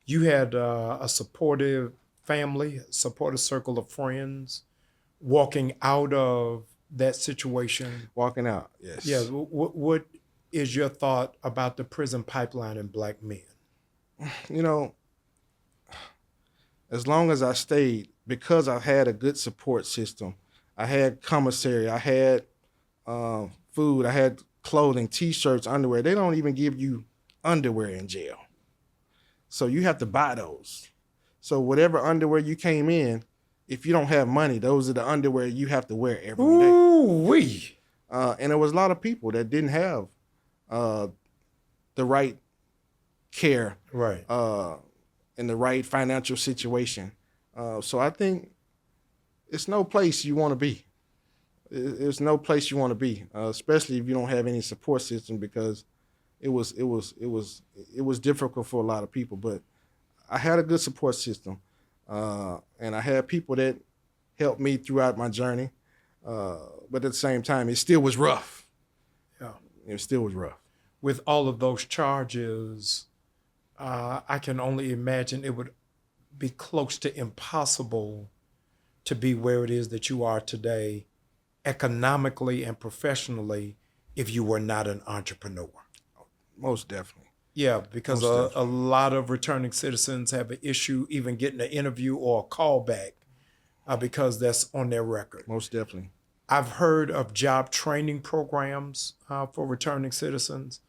You had a supportive family, supportive circle of friends walking out of that situation. Walking out, Yeah. yes. What is your thought about the prison pipeline and black men? You know, as long as I stayed, because I had a good support system, I had commissary, I had food, I had clothing, T-shirts, underwear. They don't even give you underwear in jail, so you have to buy those. So whatever underwear you came in, if you don't have money, those are the underwear you have to wear every day. Ooh wee. And there was a lot of people that didn't have uh, the right care Right. in the right financial situation. So I think it's no place you want to be. It's no place you want to be, especially if you don't have any support system, because it was difficult for a lot of people. But I had a good support system, and I had people that helped me throughout my journey. But at the same time, it still was rough. Yeah. It still was rough. With all of those charges, I can only imagine it would be close to impossible to be where it is that you are today, economically and professionally, if you were not an entrepreneur. Most definitely. Yeah, because a lot of returning citizens have an issue even getting an interview or a call back because that's on their record. Most definitely. I've heard of job training programs for returning citizens.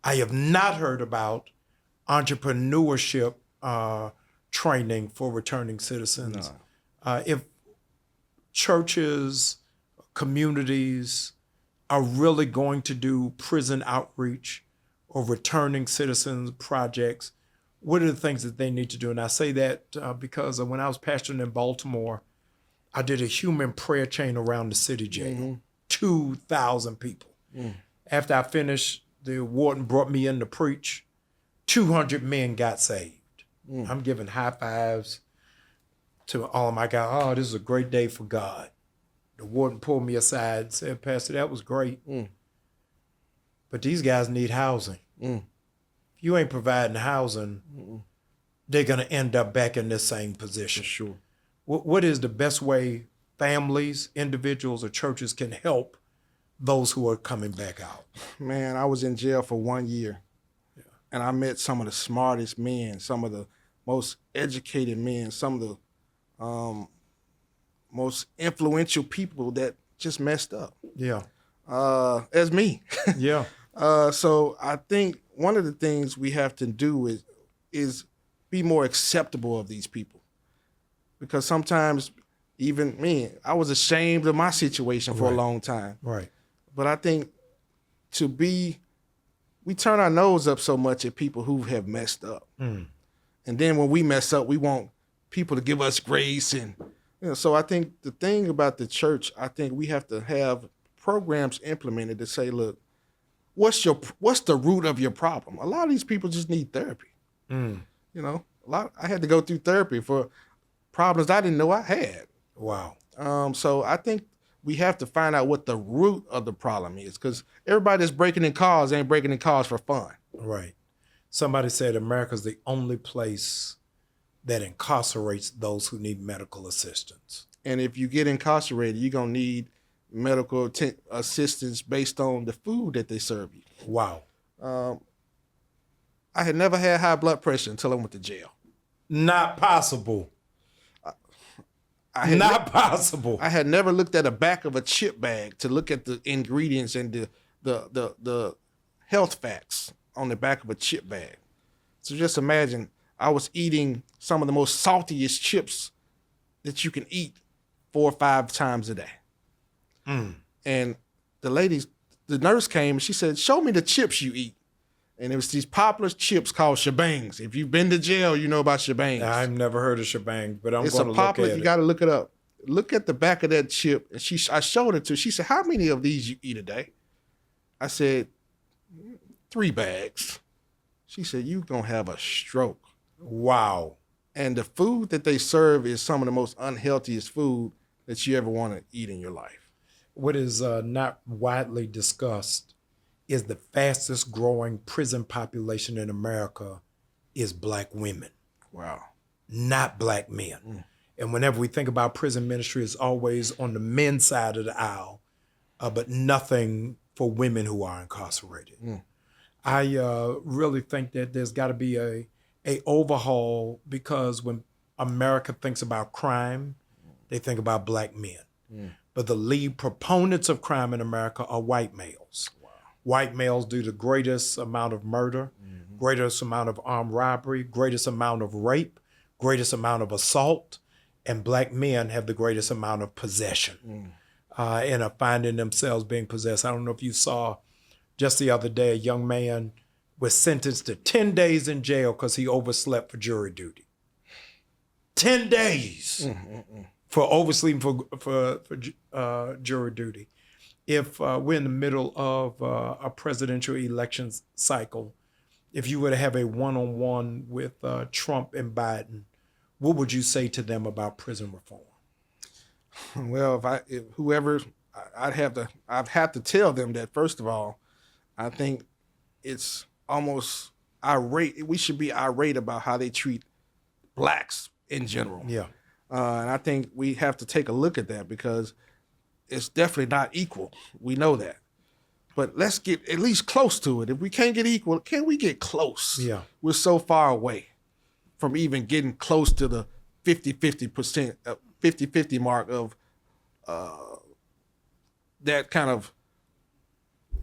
I have not heard about entrepreneurship training for returning citizens. If churches, communities are really going to do prison outreach or returning citizens projects, what are the things that they need to do? And I say that because when I was pastoring in Baltimore, I did a human prayer chain around the city jail, 2,000 people. After I finished, the warden brought me in to preach. 200 men got saved. I'm giving high fives to all of my guys. Oh, this is a great day for God. The warden pulled me aside and said, Pastor, that was great. But these guys need housing. If you ain't providing housing, they're going to end up back in this same position. For sure. What is the best way families, individuals, or churches can help those who are coming back out? Man, I was in jail for 1 year. Yeah. And I met some of the smartest men, some of the most educated men, some of the most influential people that just messed up. Yeah. As me. Yeah. So I think one of the things we have to do is be more acceptable of these people. Because sometimes, even me, I was ashamed of my situation for a long time. Right. But I think we turn our nose up so much at people who have messed up. And then when we mess up, we want people to give us grace. And so I think the thing about the church, I think we have to have programs implemented to say, look, what's the root of your problem? A lot of these people just need therapy. I had to go through therapy for problems I didn't know I had. Wow. So I think we have to find out what the root of the problem is, because everybody that's breaking in cars ain't breaking in cars for fun. Right. Somebody said America's the only place that incarcerates those who need medical assistance. And if you get incarcerated, you're going to need medical assistance based on the food that they serve you. Wow. I had never had high blood pressure until I went to jail. Not possible. Possible. I had never looked at the back of a chip bag to look at the ingredients and the health facts on the back of a chip bag. So just imagine, I was eating some of the most saltiest chips that you can eat 4 or 5 times a day. And the nurse came and she said, show me the chips you eat. And it was these popular chips called shebangs. If you've been to jail, you know about shebangs. I've never heard of shebang, but It's going to a popular, look at you it. got to look it up. Look at the back of that chip. And I showed it to her. She said, how many of these you eat a day? I said, 3 bags. She said, you going to have a stroke. Wow. And the food that they serve is some of the most unhealthiest food that you ever want to eat in your life. What is not widely discussed is the fastest growing prison population in America is Black women. Wow. not black men. And whenever we think about prison ministry, it's always on the men's side of the aisle, but nothing for women who are incarcerated. I really think that there's got to be a overhaul, because when America thinks about crime, they think about black men. But the lead proponents of crime in America are white males. Wow. White males do the greatest amount of murder, greatest amount of armed robbery, greatest amount of rape, greatest amount of assault, and black men have the greatest amount of possession and are finding themselves being possessed. I don't know if you saw just the other day, a young man was sentenced to 10 days in jail because he overslept for jury duty. 10 days for oversleeping for jury duty. If we're in the middle of a presidential elections cycle, if you were to have a one-on-one with Trump and Biden, what would you say to them about prison reform? Well, I'd have to tell them that, first of all, I think it's almost irate. We should be irate about how they treat blacks in general. Yeah. And I think we have to take a look at that, because it's definitely not equal. We know that. But let's get at least close to it. If we can't get equal, can we get close? Yeah. We're so far away from even getting close to the 50-50 mark of that kind of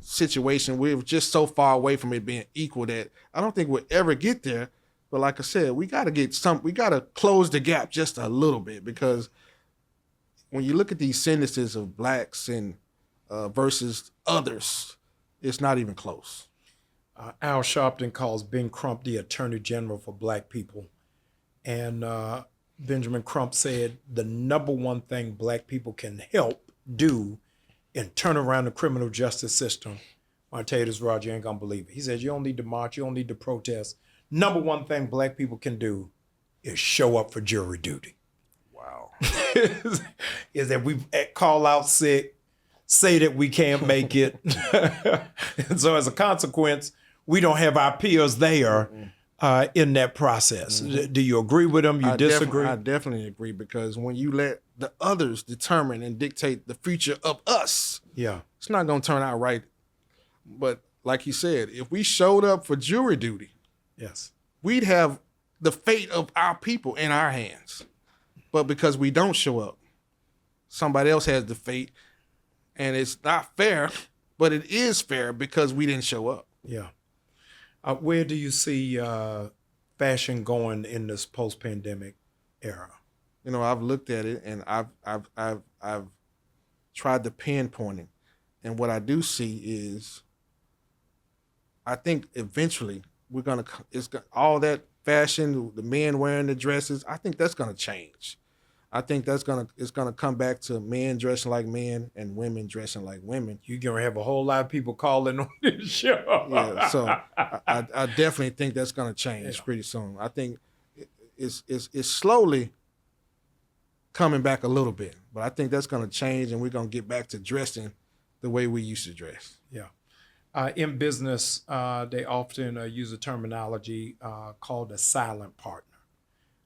situation. We're just so far away from it being equal that I don't think we'll ever get there. But like I said, we got to close the gap just a little bit, because when you look at these sentences of blacks and versus others, it's not even close. Al Sharpton calls Ben Crump the Attorney General for black people. And Benjamin Crump said the number one thing black people can help do and turn around the criminal justice system. I tell you this, Roger, you ain't gonna believe it. He says you don't need to march, you don't need to protest. Number one thing black people can do is show up for jury duty. Wow. Is that we call out sick, say that we can't make it. And so as a consequence, we don't have our peers there in that process. Do you agree with them? You disagree? I definitely agree, because when you let the others determine and dictate the future of us, it's not going to turn out right. But like he said, if we showed up for jury duty, we'd have the fate of our people in our hands. But because we don't show up, somebody else has the fate, and it's not fair, but it is fair because we didn't show up. Yeah. Where do you see fashion going in this post-pandemic era? You know, I've looked at it, and I've tried to pinpoint it, and what I do see is, I think eventually all that fashion, the men wearing the dresses, I think that's gonna change. I think it's gonna come back to men dressing like men and women dressing like women. You're gonna have a whole lot of people calling on this show. Yeah, so I definitely think that's gonna change pretty soon. I think it's slowly coming back a little bit, but I think that's gonna change, and we're gonna get back to dressing the way we used to dress. Yeah. In business, they often use a terminology called a silent partner.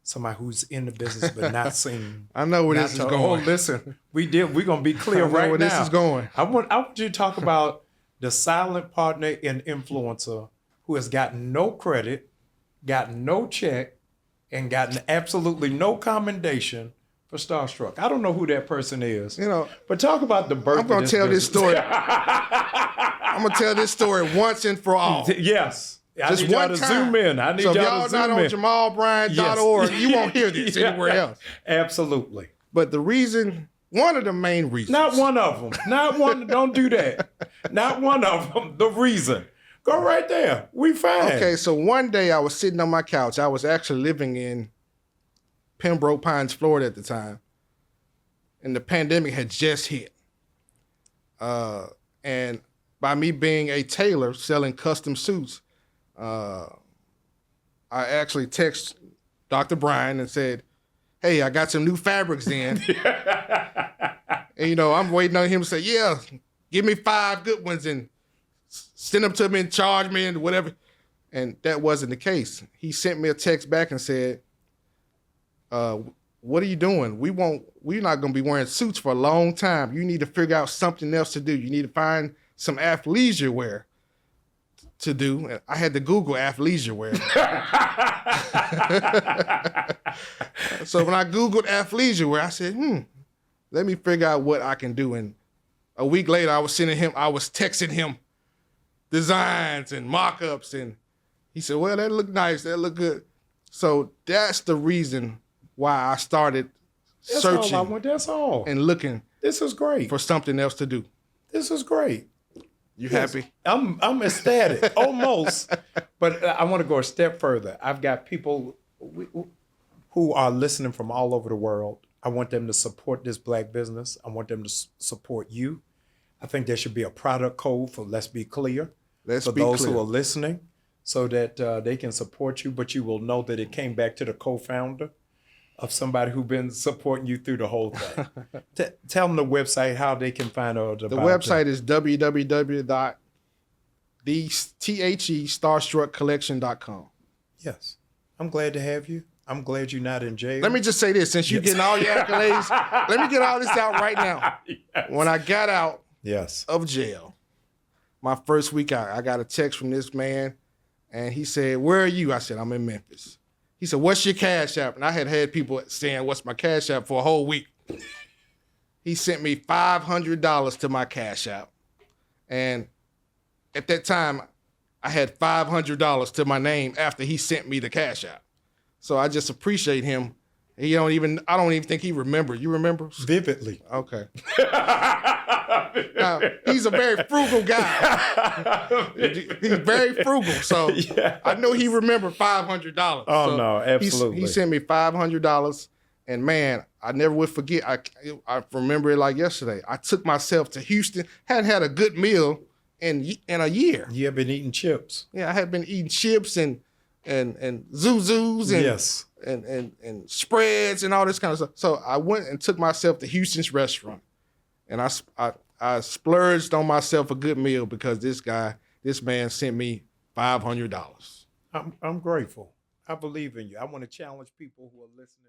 Somebody who's in the business but not seen. I know where this is going. Oh, listen, we're gonna be clear right now. Where this is going. I want you to talk about the silent partner and influencer who has gotten no credit, gotten no check, and gotten absolutely no commendation for Starstruck. I don't know who that person is. But talk about the birth. I'm gonna tell this story. I'm gonna tell this story once and for all. Yes. I Just need y'all one to time. zoom in. I need so y'all if to zoom y'all in. not on JamalBryant.org, you won't hear this anywhere else. Absolutely. But one of the main reasons. Not one of them. Not one. Don't do that. Not one of them. The reason. Go right there. We fine. Okay, so one day I was sitting on my couch. I was actually living in Pembroke Pines, Florida at the time. And the pandemic had just hit. And by me being a tailor selling custom suits, I actually texted Dr. Brian and said, hey, I got some new fabrics in. And, I'm waiting on him to say, yeah, give me 5 good ones and send them to me and charge me and whatever. And that wasn't the case. He sent me a text back and said, what are you doing? We're not going to be wearing suits for a long time. You need to figure out something else to do. You need to find some athleisure wear to do. And I had to Google athleisure wear. So when I Googled athleisure wear, I said, let me figure out what I can do. And a week later, I was texting him designs and mock-ups, and he said, well, that look nice, that look good. So that's the reason why I started searching That's all. and looking This is great. for something else to do. This is great. You happy? I'm ecstatic, almost. But I want to go a step further. I've got people who are listening from all over the world. I want them to support this Black business. I want them to support you. I think there should be a product code for Let's Be Clear. For those who are listening, so that they can support you, but you will know that it came back to the co-founder of somebody who's been supporting you through the whole thing. Tell them the website, how they can find out about The website is www.starstruckcollection.com. Yes. I'm glad to have you. I'm glad you're not in jail. Let me just say this, since you're getting all your accolades, let me get all this out right now. Yes. When I got out of jail, my first week out, I got a text from this man, and he said, where are you? I said, I'm in Memphis. He said, what's your Cash App? And I had people saying, what's my Cash App for a whole week. He sent me $500 to my Cash App. And at that time, I had $500 to my name after he sent me the Cash App. So I just appreciate him. I don't even think he remembered. You remember? Vividly. Okay. Now, he's a very frugal guy. He's very frugal. So I know he remembered $500. Oh, no, absolutely. He sent me $500. And man, I never would forget. I remember it like yesterday. I took myself to Houston, hadn't had a good meal in a year. You have been eating chips. Yeah, I had been eating chips and Zuzus and spreads and all this kind of stuff. So I went and took myself to Houston's restaurant, and I splurged on myself a good meal because this man sent me $500. I'm grateful. I believe in you. I want to challenge people who are listening